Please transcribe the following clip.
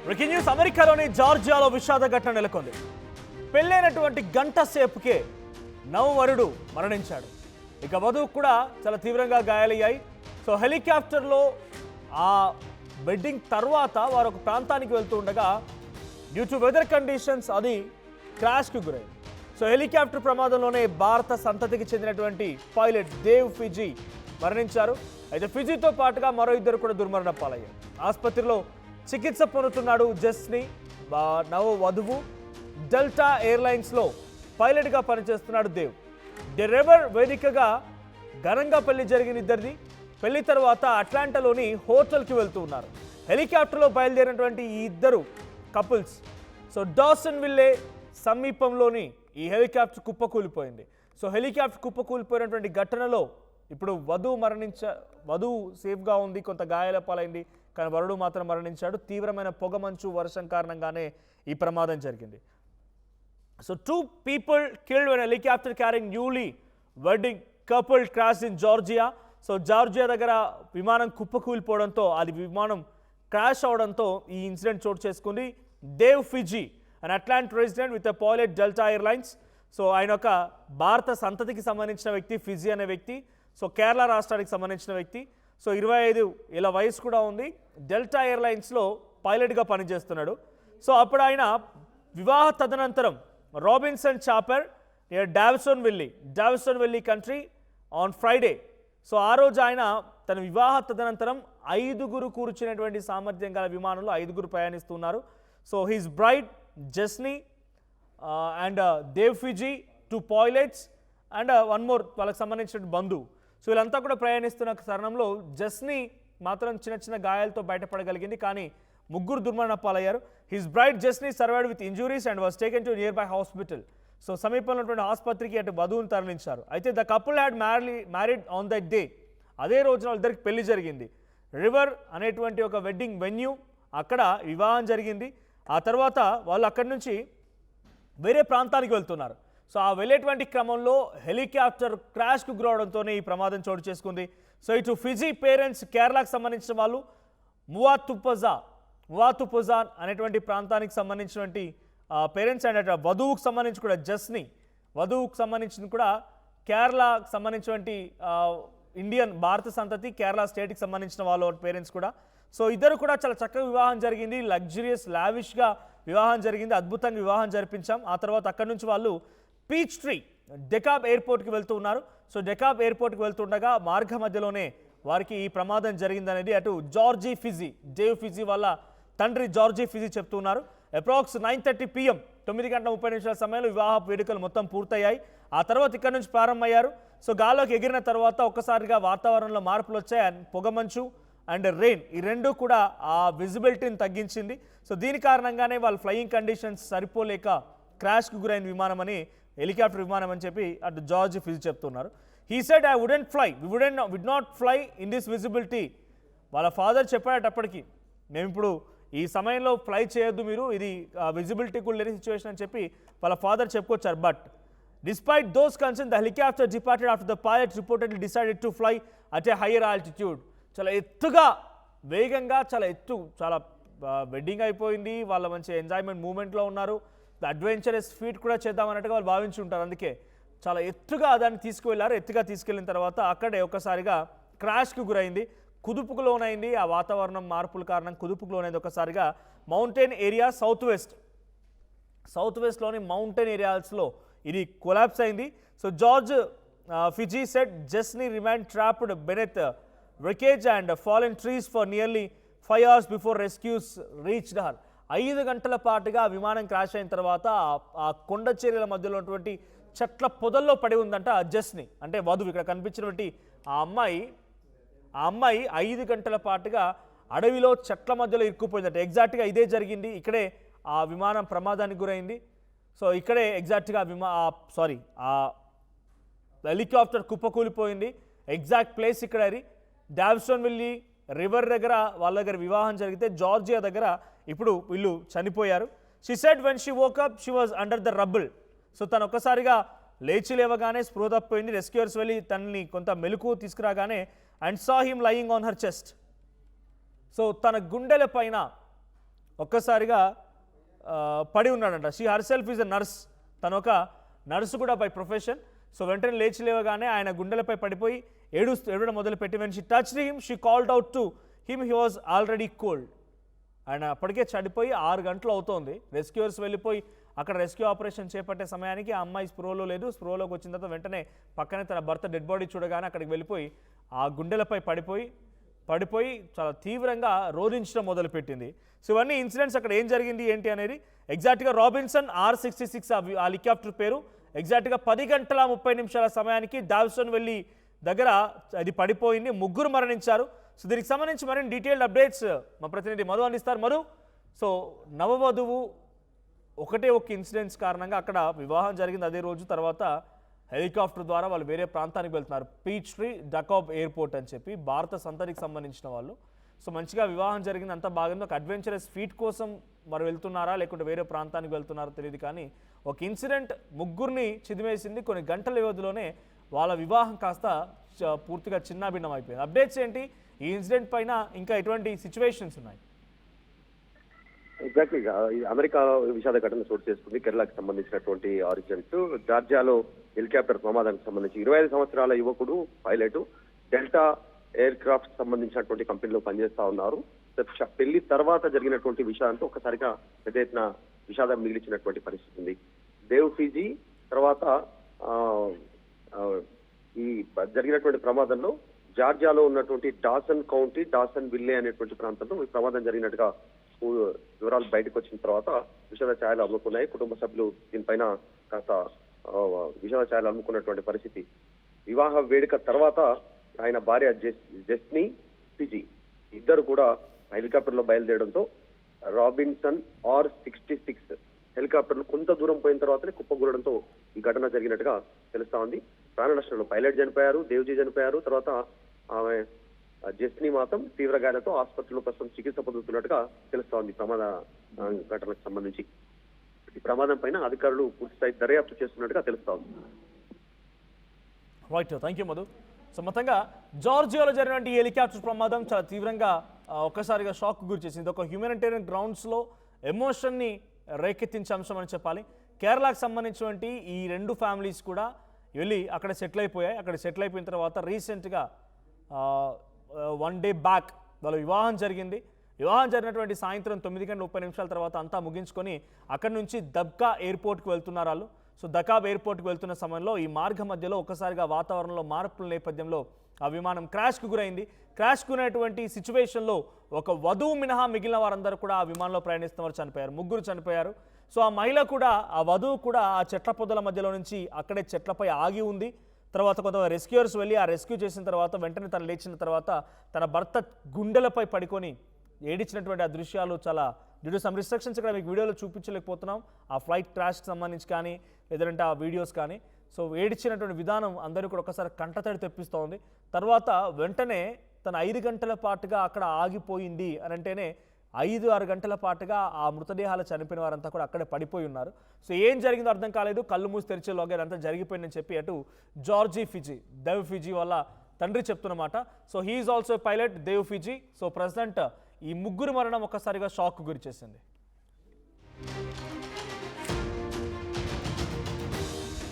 Breaking news అమెరికాలోని జార్జియాలో విషాద ఘటన నెలకొంది. పెళ్ళైనటువంటి గంట సేపుకే నవవరుడు మరణించాడు. ఇక వధువు కూడా చాలా తీవ్రంగా గాయాలయ్యాయి. సో హెలికాప్టర్లో ఆ వెడ్డింగ్ తర్వాత వారు ఒక ప్రాంతానికి వెళ్తూ ఉండగా డ్యూ టు వెదర్ కండిషన్స్ అది క్రాష్కి గురైంది. సో హెలికాప్టర్ ప్రమాదంలోనే భారత సంతతికి చెందినటువంటి పైలట్ దేవ్ ఫిజీ మరణించారు. అయితే ఫిజీతో పాటుగా మరో ఇద్దరు కూడా దుర్మరణ పాలయ్యారు. ఆసుపత్రిలో చికిత్స పొందుతున్నాడు జస్ని. నవ వధువు డెల్టా ఎయిర్లైన్స్లో పైలట్గా పనిచేస్తున్నాడు దేవ్. ది రివర్ వేదికగా ఘనంగా పెళ్లి జరిగిన ఇద్దరిది. పెళ్లి తర్వాత అట్లాంటాలోని హోటల్కి వెళ్తూ ఉన్నారు. హెలికాప్టర్లో బయలుదేరినటువంటి ఈ ఇద్దరు కపుల్స్ సో డాసన్ విల్లే సమీపంలోని ఈ హెలికాప్టర్ కుప్పకూలిపోయింది. సో హెలికాప్టర్ కుప్పకూలిపోయినటువంటి ఘటనలో ఇప్పుడు వధువు సేఫ్గా ఉంది, కొంత గాయాల పాలైంది, కానీ వరుడు మాత్రం మరణించాడు. తీవ్రమైన పొగమంచు వర్షం కారణంగానే ఈ ప్రమాదం జరిగింది. So 2 people killed when helicopter carrying newly wedding couple crashed in Georgia. So Georgia దగ్గర విమానం కుప్పకూలిపోవడంతో అది విమానం క్రాష్ అవడంతో ఈ ఇన్సిడెంట్ చోటు చేసుకుంది. దేవ్ ఫిజీ and Atlanta resident with pilot Delta Airlines. So ఆయన ఒక భారత సంతతికి సంబంధించిన వ్యక్తి, ఫిజీ అనే వ్యక్తి. సో కేరళ రాష్ట్రానికి సంబంధించిన వ్యక్తి. సో 25 ఏళ్ల వయసు కూడా ఉంది. డెల్టా ఎయిర్లైన్స్లో పైలట్గా పనిచేస్తున్నాడు. సో అప్పుడు ఆయన వివాహ తదనంతరం Robinson chopper near Davison valley country on Friday. So ఆ రోజు ఆయన తన వివాహ తదనంతరం 5 కూర్చునేటువంటి సామర్థ్యం గల విమానంలో 5 ప్రయాణిస్తున్నారు. So his bride Jasni and Dev Fiji 2 pilots and 1 more వాళ్ళకి సంబంధించిన బంధువు. సో వీళ్ళంతా కూడా ప్రయాణిస్తున్న తరుణంలో జస్ని మాత్రం చిన్న గాయాలతో బయటపడగలిగింది, కానీ 3 దుర్మరణ పాలయ్యారు. His bride Jasni survived with injuries and was taken to nearby hospital. So సమీపంలో ఉన్నటువంటి ఆసుపత్రికి అటు వధువును తరలించారు. అయితే the couple had married on that day. అదే రోజున వాళ్ళిద్దరికి పెళ్లి జరిగింది. రివర్ అనేటువంటి ఒక వెడ్డింగ్ వెన్యూ, అక్కడ వివాహం జరిగింది. ఆ తర్వాత వాళ్ళు అక్కడి నుంచి వేరే ప్రాంతానికి వెళ్తున్నారు. సో ఆ వెళ్ళేటువంటి క్రమంలో హెలికాప్టర్ క్రాష్కు గురవడంతోనే ఈ ప్రమాదం చోటు చేసుకుంది. సో ఇటు ఫిజీ పేరెంట్స్ కేరళకు సంబంధించిన వాళ్ళు మువాతుపుజా అనేటువంటి ప్రాంతానికి సంబంధించినటువంటి పేరెంట్స్ అండ్ అటు వధువుకు సంబంధించి కూడా జస్ని, వధువుకు సంబంధించింది కూడా కేరళకు సంబంధించినటువంటి ఇండియన్ భారత సంతతి కేరళ స్టేట్కి సంబంధించిన వాళ్ళు పేరెంట్స్ కూడా. సో ఇద్దరు కూడా చాలా చక్కగా వివాహం జరిగింది. లగ్జరియస్ లావిష్గా వివాహం జరిగింది. అద్భుతంగా వివాహం జరిపించాం. ఆ తర్వాత అక్కడి నుంచి వాళ్ళు పీచ్ ట్రీ డెకాబ్ ఎయిర్పోర్ట్కి వెళ్తూ ఉన్నారు. సో డెకాబ్ ఎయిర్పోర్ట్కి వెళ్తుండగా మార్గ మధ్యలోనే వారికి ఈ ప్రమాదం జరిగిందనేది అటు జార్జీ ఫిజీ, దేవ్ ఫిజీ వాళ్ళ తండ్రి జార్జీ ఫిజీ చెప్తున్నారు. అప్రాక్స్ 9:30 PM 9:30 సమయంలో వివాహ వేడుకలు మొత్తం పూర్తయ్యాయి. ఆ తర్వాత ఇక్కడ నుంచి ప్రారంభమయ్యారు. సో గాల్లోకి ఎగిరిన తర్వాత ఒక్కసారిగా వాతావరణంలో మార్పులు వచ్చాయి. పొగమంచు అండ్ రెయిన్ ఈ రెండు కూడా ఆ విజిబిలిటీని తగ్గించింది. సో దీని కారణంగానే వాళ్ళు ఫ్లయింగ్ కండిషన్స్ సరిపోలేక క్రాష్కి గురైన విమానం అని, హెలికాప్టర్ విమానం అని చెప్పి అటు జార్జీ ఫిజీ చెప్తున్నారు. He said I wouldn't fly would not fly in this visibility. వాళ్ళ ఫాదర్ చెప్పేటప్పటికి మేము ఇప్పుడు ఈ సమయంలో ఫ్లై చేయొద్దు, మీరు ఇది విజిబిలిటీ కూడా లేని సిచ్యువేషన్ అని చెప్పి వాళ్ళ ఫాదర్ చెప్పుకొచ్చారు. But despite those concern the helicopter departed after the pilot reportedly decided to fly at a hire altitude. చాలా ఎత్తుగా వేగంగా చాలా వెడ్డింగ్ అయిపోయింది, వాళ్ళ మంచి ఎంజాయ్మెంట్ మూమెంట్లో ఉన్నారు, అడ్వెంచరస్ ఫీట్ కూడా చేద్దామన్నట్టుగా వాళ్ళు భావించి ఉంటారు. అందుకే చాలా ఎత్తుగా దాన్ని తీసుకువెళ్ళారు. ఎత్తుగా తీసుకెళ్ళిన తర్వాత అక్కడే ఒక్కసారిగా క్రాష్కి గురైంది, కుదుపుకు లోనైంది. ఆ వాతావరణం మార్పుల కారణం కుదుపుకు లోనైంది. ఒకసారిగా మౌంటైన్ ఏరియా సౌత్ వెస్ట్లోని మౌంటైన్ ఏరియాస్లో ఇది కొలాప్స్ అయింది. So George Fiji said Jasni remain trapped beneath wreckage and fallen trees for nearly 5 hours before rescues reached her. 5 గంటల పాటుగా విమానం క్రాష్ అయిన తర్వాత ఆ కొండ చర్యల మధ్యలో ఉన్నటువంటి చెట్ల పొదల్లో పడి ఉందంట జస్ని, అంటే వధువు. ఇక్కడ కనిపించినటువంటి ఆ అమ్మాయి 5 గంటల పాటుగా అడవిలో చెట్ల మధ్యలో ఇరుక్కుపోయిందంట. ఎగ్జాక్ట్గా ఇదే జరిగింది. ఇక్కడే ఆ విమానం ప్రమాదానికి గురైంది. సో ఇక్కడే ఎగ్జాక్ట్గా ఆ హెలికాప్టర్ కుప్పకూలిపోయింది. ఎగ్జాక్ట్ ప్లేస్ ఇక్కడ అది డావిసన్ వెల్లీ రివర్ దగ్గర వాళ్ళ దగ్గర వివాహం జరిగితే జార్జియా దగ్గర ఇప్పుడు వీళ్ళు చనిపోయారు. She said when she woke up she was under the rubble. So తను ఒక్కసారిగా లేచి లేవగానే స్పృహ తప్పిపోయింది. రెస్క్యూర్స్ వెళ్ళి తనని కొంత మెలకు తీసుకురాగానే and saw him lying on her chest. So తన గుండెల పైన ఒక్కసారిగా పడి ఉన్నాడంట. She herself is a nurse, తను ఒక నర్సు కూడా బై ప్రొఫెషన్. సో వెంటనే లేచి లేవగానే ఆయన గుండెలపై పడిపోయి ఏడవడం మొదలుపెట్టి when she touched him she called out to him, he was already cold. ఆయన అప్పటికే చనిపోయి 6 గంటలు అవుతోంది. రెస్క్యూర్స్ వెళ్ళిపోయి అక్కడ రెస్క్యూ ఆపరేషన్ చేపట్టే సమయానికి ఆ అమ్మాయి స్పృహలో లేదు. స్పృహలోకి వచ్చిన తర్వాత వెంటనే పక్కనే తన భర్త డెడ్ బాడీ చూడగానే అక్కడికి వెళ్ళిపోయి ఆ గుండెలపై పడిపోయి చాలా తీవ్రంగా రోధించడం మొదలుపెట్టింది. సో ఇవన్నీ ఇన్సిడెంట్స్ అక్కడ ఏం జరిగింది ఏంటి అనేది ఎగ్జాక్ట్గా రాబిన్సన్ R66 ఆ హెలికాప్టర్ పేరు. ఎగ్జాక్ట్గా 10 గంటల 30 నిమిషాల సమయానికి డావ్సన్ వెళ్ళి దగ్గర అది పడిపోయింది. 3 మరణించారు. సో దీనికి సంబంధించి మరిన్ని డీటెయిల్డ్ అప్డేట్స్ మా ప్రతినిధి మధు అందిస్తారు. మధు, సో నవవధువు ఒకటే ఒక ఇన్సిడెంట్స్ కారణంగా అక్కడ వివాహం జరిగింది అదే రోజు, తర్వాత హెలికాప్టర్ ద్వారా వాళ్ళు వేరే ప్రాంతానికి వెళ్తున్నారు. పీచ్ ట్రీ డకాబ్ ఎయిర్పోర్ట్ అని చెప్పి భారత సంతతికి సంబంధించిన వాళ్ళు. సో మంచిగా వివాహం జరిగింది, అంతా బాగుంది. ఒక అడ్వెంచరస్ ఫీట్ కోసం మరి వెళ్తున్నారా లేకుంటే వేరే ప్రాంతానికి వెళ్తున్నారో తెలియదు, కానీ ఒక ఇన్సిడెంట్ 3 చిదిమేసింది. కొన్ని గంటల వ్యవధిలోనే వాళ్ళ వివాహం కాస్త పూర్తిగా చిన్నాభిన్నం అయిపోయింది. అప్డేట్స్ ఏంటి ఈ ఇన్సిడెంట్ పైన, ఇంకా ఎటువంటి సిచ్యువేషన్స్ ఉన్నాయి? ఎగ్జాక్ట్లీగా అమెరికా విషాద ఘటన చోటు చేసుకుంది. కేరళకి సంబంధించినటువంటి ఆరిజిన్స్ జార్జియాలో హెలికాప్టర్ ప్రమాదానికి సంబంధించి 25 సంవత్సరాల యువకుడు పైలట్ డెల్టా ఎయిర్ క్రాఫ్ట్ సంబంధించినటువంటి కంపెనీలో పనిచేస్తా ఉన్నారు. పెళ్లి తర్వాత జరిగినటువంటి విషయాలతో ఒక్కసారిగా పెద్ద ఎత్తున విషాదం మిగిలిచినటువంటి పరిస్థితి ఉంది. దేవ్ ఫీజీ తర్వాత ఈ జరిగినటువంటి ప్రమాదంలో జార్జియాలో ఉన్నటువంటి డాసన్ కౌంటీ డాసన్ విల్లే అనేటువంటి ప్రాంతంలో ఈ ప్రమాదం జరిగినట్టుగా వివరాలు బయటకు వచ్చిన తర్వాత విషాద ఛాయలు అమ్ముకున్నాయి. కుటుంబ సభ్యులు దీనిపైన కాస్త విషాద ఛాయలు అమ్ముకున్నటువంటి పరిస్థితి. వివాహ వేడుక తర్వాత ఆయన భార్య జెస్నీ ఫిజీ ఇద్దరు కూడా హెలికాప్టర్ లో బయలుదేరడంతో రాబిన్సన్ R66 హెలికాప్టర్ కొంత దూరం పోయిన తర్వాతనే కుప్పగూలడంతో ఈ ఘటన జరిగినట్టుగా తెలుస్తా ఉంది. ప్రాణ నష్టంలో పైలట్ చనిపోయారు, దేవ్జీ చనిపోయారు. తర్వాత ఆమె జెస్నీ మాత్రం తీవ్ర గాయాలతో ఆసుపత్రిలో ప్రస్తుతం చికిత్స పొందుతున్నట్టుగా తెలుస్తా ఉంది. ప్రమాద ఘటనకు సంబంధించి ఈ ప్రమాదం పైన అధికారులు పూర్తిస్థాయి దర్యాప్తు చేస్తున్నట్టుగా తెలుస్తా ఉంది. Right, thank you Madhu. So మొత్తంగా జార్జియాలో జరిగినటువంటి ఈ హెలికాప్టర్ ప్రమాదం చాలా తీవ్రంగా ఒక్కసారిగా షాక్ గురి చేసింది. ఒక హ్యూమానిటేరియన్ గ్రౌండ్స్లో ఎమోషన్ని రేకెత్తించే అంశం అని చెప్పాలి. కేరళకు సంబంధించినటువంటి ఈ 2 ఫ్యామిలీస్ కూడా వెళ్ళి అక్కడ సెటిల్ అయిపోయాయి. అక్కడ సెటిల్ అయిపోయిన తర్వాత రీసెంట్గా 1 డే బ్యాక్ వాళ్ళ వివాహం జరిగింది. వివాహం జరిగినటువంటి సాయంత్రం 9:30 తర్వాత అంతా ముగించుకొని అక్కడి నుంచి దబ్కా ఎయిర్పోర్ట్కి వెళ్తున్నారు వాళ్ళు. సో దకాబ్ ఎయిర్పోర్ట్కి వెళ్తున్న సమయంలో ఈ మార్గ మధ్యలో ఒక్కసారిగా వాతావరణంలో మార్పుల నేపథ్యంలో ఆ విమానం క్రాష్కు గురైంది. క్రాష్కు గురైనటువంటి సిచ్యువేషన్లో ఒక వధువు మినహా మిగిలిన వారందరూ కూడా ఆ విమానంలో ప్రయాణిస్తున్న వారు చనిపోయారు. 3 చనిపోయారు. సో ఆ మహిళ కూడా, ఆ వధువు కూడా ఆ చెట్ల పొదల మధ్యలో నుంచి అక్కడే చెట్లపై ఆగి ఉంది. తర్వాత కొంత రెస్క్యూర్స్ వెళ్ళి ఆ రెస్క్యూ చేసిన తర్వాత వెంటనే తను లేచిన తర్వాత తన భర్త గుండెలపై పడుకొని ఏడిచినటువంటి ఆ దృశ్యాలు చాలా డ్యూ టు సమ్ రిస్ట్రిక్షన్స్ ఇక్కడ మీకు వీడియోలో చూపించలేకపోతున్నాం. ఆ ఫ్లైట్ క్రాష్కి సంబంధించి కానీ లేదంటే ఆ వీడియోస్ కానీ. సో ఏడిచినటువంటి విధానం అందరూ కూడా ఒకసారి కంటతడి తెప్పిస్తూ ఉంది. తర్వాత వెంటనే తన 5 గంటల పాటుగా అక్కడ ఆగిపోయింది అని అంటేనే 5-6 గంటల పాటుగా ఆ మృతదేహాలు చనిపోయిన వారంతా కూడా అక్కడే పడిపోయి ఉన్నారు. సో ఏం జరిగిందో అర్థం కాలేదు. కళ్ళు మూసి తెరిచేలోగా అంతా జరిగిపోయిందని చెప్పి అటు దేవ్ ఫిజీ వాళ్ళ తండ్రి చెప్తున్నమాట. So he is also pilot Dev Fiji. So president ఈ 3 మరణం ఒక్కసారిగా షాక్ గురి చేసింది.